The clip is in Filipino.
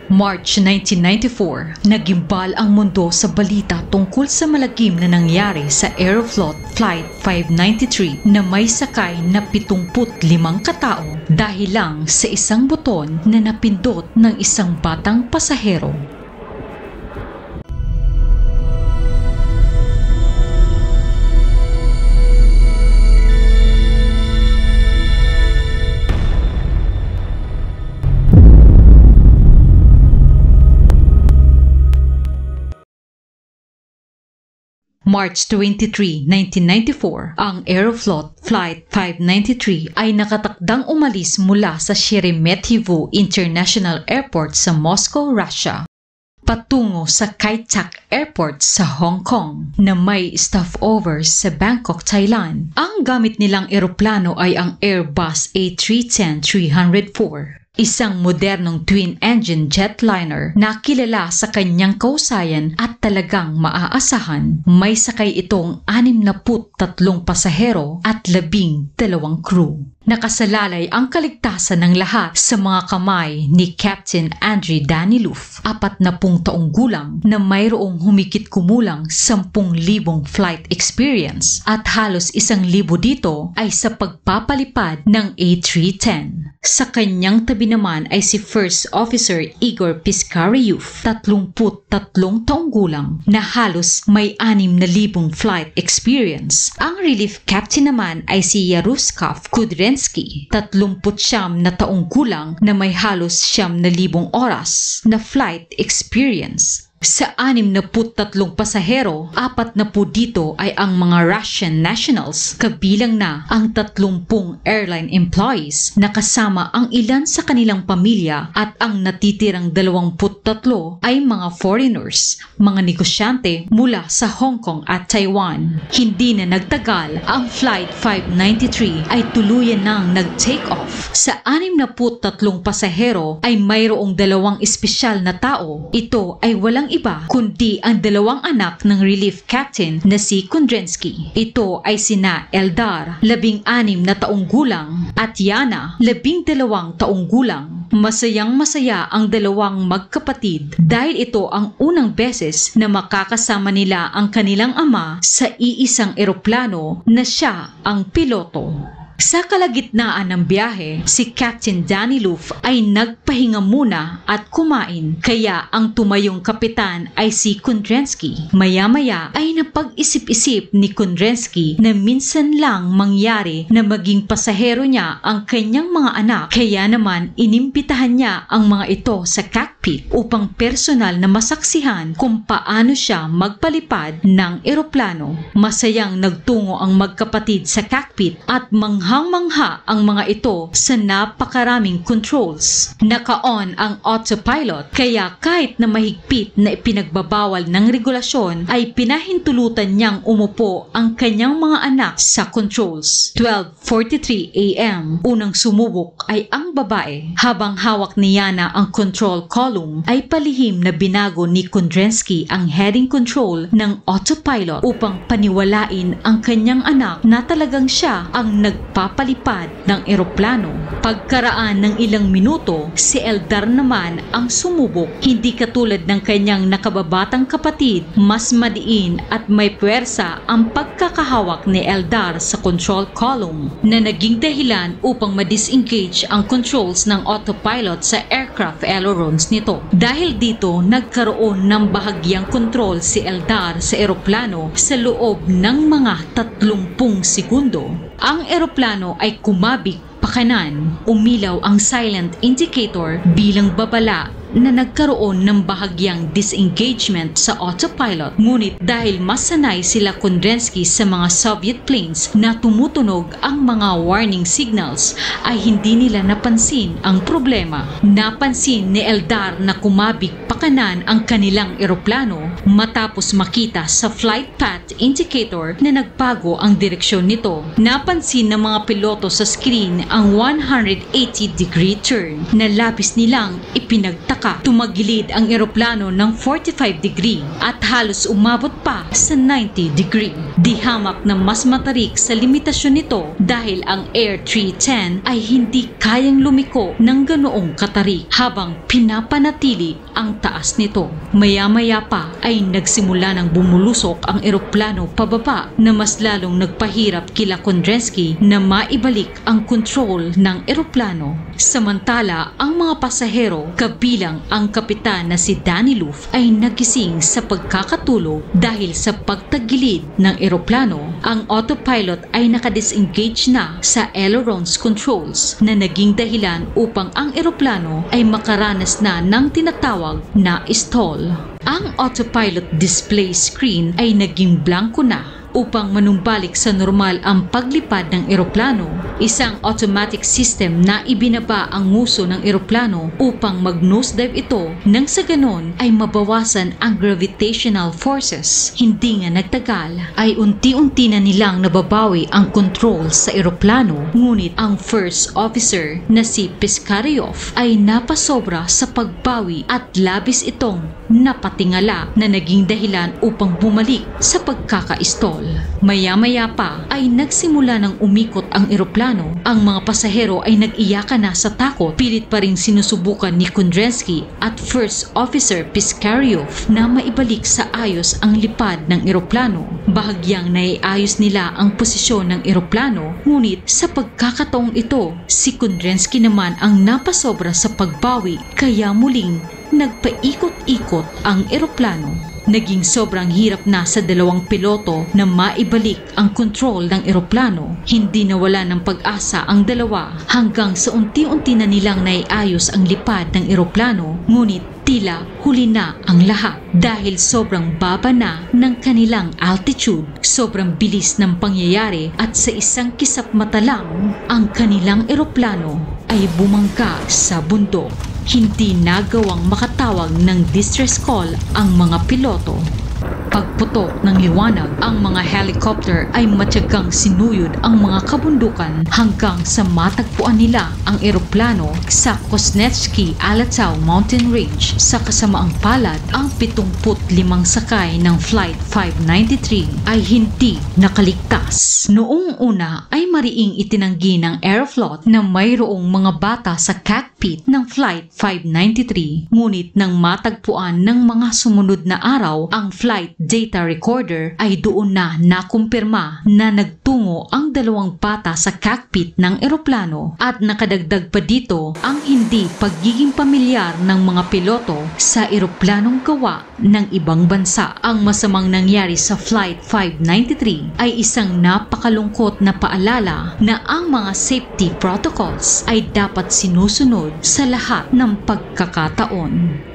March 1994, nagimbal ang mundo sa balita tungkol sa malagim na nangyari sa Aeroflot Flight 593 na may sakay na 75 katao dahil lang sa isang buton na napindot ng isang batang pasahero. March 23, 1994, ang Aeroflot Flight 593 ay nakatakdang umalis mula sa Sheremetyevo International Airport sa Moscow, Russia, patungo sa Kai Tak Airport sa Hong Kong na may stopover sa Bangkok, Thailand. Ang gamit nilang eroplano ay ang Airbus A310-304. Isang modernong twin-engine jetliner na kilala sa kanyang kausayan at talagang maaasahan. May sakay itong 63 pasahero at 12 crew. Nakasalalay ang kaligtasan ng lahat sa mga kamay ni Captain Andrei Danilov, 40 taong gulang na mayroong humigit kumulang 10,000 flight experience at halos 1,000 dito ay sa pagpapalipad ng A310. Sa kanyang tabi naman ay si First Officer Igor Piskaryov, 33 taong gulang na halos may 6,000 flight experience. Ang relief captain naman ay si Yaroslav Kudrensky, 39 na taong gulang na may halos 9,000 oras na flight experience. Sa 63 pasahero, 40 dito ay ang mga Russian nationals, kabilang na ang 30 airline employees na kasama ang ilan sa kanilang pamilya at ang natitirang 23 ay mga foreigners, mga negosyante mula sa Hong Kong at Taiwan. Hindi na nagtagal, ang Flight 593 ay tuluyan nang nag-take off. Sa 63 pasahero ay mayroong 2 espesyal na tao. Ito ay walang iba kundi ang 2 anak ng relief captain na si Kudrensky. Ito ay sina Eldar, 16 na taong gulang, at Yana, 12 taong gulang. Masayang-masaya ang 2 magkapatid dahil ito ang unang beses na makakasama nila ang kanilang ama sa iisang eroplano na siya ang piloto. Sa kalagitnaan ng biyahe, si Captain Danilov ay nagpahinga muna at kumain, kaya ang tumayong kapitan ay si Kudrensky. Maya-maya ay napag-isip-isip ni Kudrensky na minsan lang mangyari na maging pasahero niya ang kanyang mga anak, kaya naman inimbitahan niya ang mga ito sa cockpit upang personal na masaksihan kung paano siya magpalipad ng eroplano. Masayang nagtungo ang magkapatid sa cockpit at manghang-mangha ang mga ito sa napakaraming controls. Naka-on ang autopilot, kaya kahit na mahigpit na ipinagbabawal ng regulasyon ay pinahintulutan niyang umupo ang kanyang mga anak sa controls. 12:43 AM, unang sumubok ay ang babae. Habang hawak ni Yana ang control column ay palihim na binago ni Kudrensky ang heading control ng autopilot upang paniwalain ang kanyang anak na talagang siya ang nagpapalipad ng eroplano. Pagkaraan ng ilang minuto, si Eldar naman ang sumubok. Hindi katulad ng kanyang nakababatang kapatid, mas madiin at may puwersa ang pagkakahawak ni Eldar sa control column na naging dahilan upang ma-disengage ang controls ng autopilot sa aircraft ailerons nito. Dahil dito, nagkaroon ng bahagyang control si Eldar sa eroplano sa loob ng mga 30 segundo. Ang eroplano ay kumabig pakanan. Umilaw ang silent indicator bilang babala na nagkaroon ng bahagyang disengagement sa autopilot. Ngunit dahil mas sanay sila Kudrensky sa mga Soviet planes na tumutunog ang mga warning signals, ay hindi nila napansin ang problema. Napansin ni Eldar na kumabig pakanan ang kanilang eroplano matapos makita sa flight path indicator na nagbago ang direksyon nito. Napansin ng mga piloto sa screen ang 180-degree turn na labis nilang ipinagtakip nagtataka, tumagilid ang eroplano ng 45 degree at halos umabot pa sa 90 degree. Di hamak na mas matarik sa limitasyon nito dahil ang Air 310 ay hindi kayang lumiko ng ganoong katarik habang pinapanatili ang taas nito. Maya-maya pa ay nagsimula ng bumulusok ang eroplano pababa na mas lalong nagpahirap kila Kudrensky na maibalik ang control ng eroplano. Samantala, ang mga pasahero kabilang ang kapitan na si Danny Luft ay nagising sa pagkakatulog dahil sa pagtagilid ng eroplano. Ang autopilot ay nakadisengage na sa ailerons controls na naging dahilan upang ang eroplano ay makaranas na ng tinatawag na stall. Ang autopilot display screen ay naging blanko na upang manumbalik sa normal ang paglipad ng eroplano. Isang automatic system na ibinaba ang nguso ng eroplano upang mag-nosedive ito nang sa ganon ay mabawasan ang gravitational forces. Hindi nga nagtagal ay unti-unti na nilang nababawi ang control sa eroplano, ngunit ang first officer na si Piskaryov ay napasobra sa pagbawi at labis itong napatingala na naging dahilan upang bumalik sa pagkaka-stall. Maya-maya pa ay nagsimula ng umikot ang eroplano. Ang mga pasahero ay nag-iyakan na sa takot. Pilit pa ring sinusubukan ni Kudrensky at First Officer Piskaryov na maibalik sa ayos ang lipad ng eroplano. Bahagyang naiayos nila ang posisyon ng eroplano, ngunit sa pagkakataong ito, si Kudrensky naman ang napasobra sa pagbawi kaya muling nagpaikot-ikot ang eroplano. Naging sobrang hirap na sa dalawang piloto na maibalik ang control ng eroplano. Hindi nawala ng pag-asa ang dalawa hanggang sa unti-unti na nilang naiayos ang lipad ng eroplano, ngunit tila huli na ang lahat dahil sobrang baba na ng kanilang altitude. Sobrang bilis ng pangyayari at sa isang kisap mata lang, ang kanilang eroplano ay bumangga sa bundok. Hindi nagawang makatawag ng distress call ang mga piloto. Pagputok ng liwanag, ang mga helicopter ay matyagang sinuyod ang mga kabundukan hanggang sa matagpuan nila ang eroplano sa Kuznetsky Alatau Mountain Range. Sa kasamaang palad, ang 75 sakay ng Flight 593 ay hindi nakaligtas. Noong una ay mariing itinanggi ng Aeroflot na mayroong mga bata sa cockpit ng Flight 593, ngunit nang matagpuan ng mga sumunod na araw ang flight data recorder ay doon na nakumpirma na nagtungo ang dalawang bata sa cockpit ng eroplano at nakadagdag pa dito ang hindi pagiging pamilyar ng mga piloto sa eroplanong gawa ng ibang bansa. Ang masamang nangyari sa Flight 593 ay isang napakalungkot na paalala na ang mga safety protocols ay dapat sinusunod sa lahat ng pagkakataon.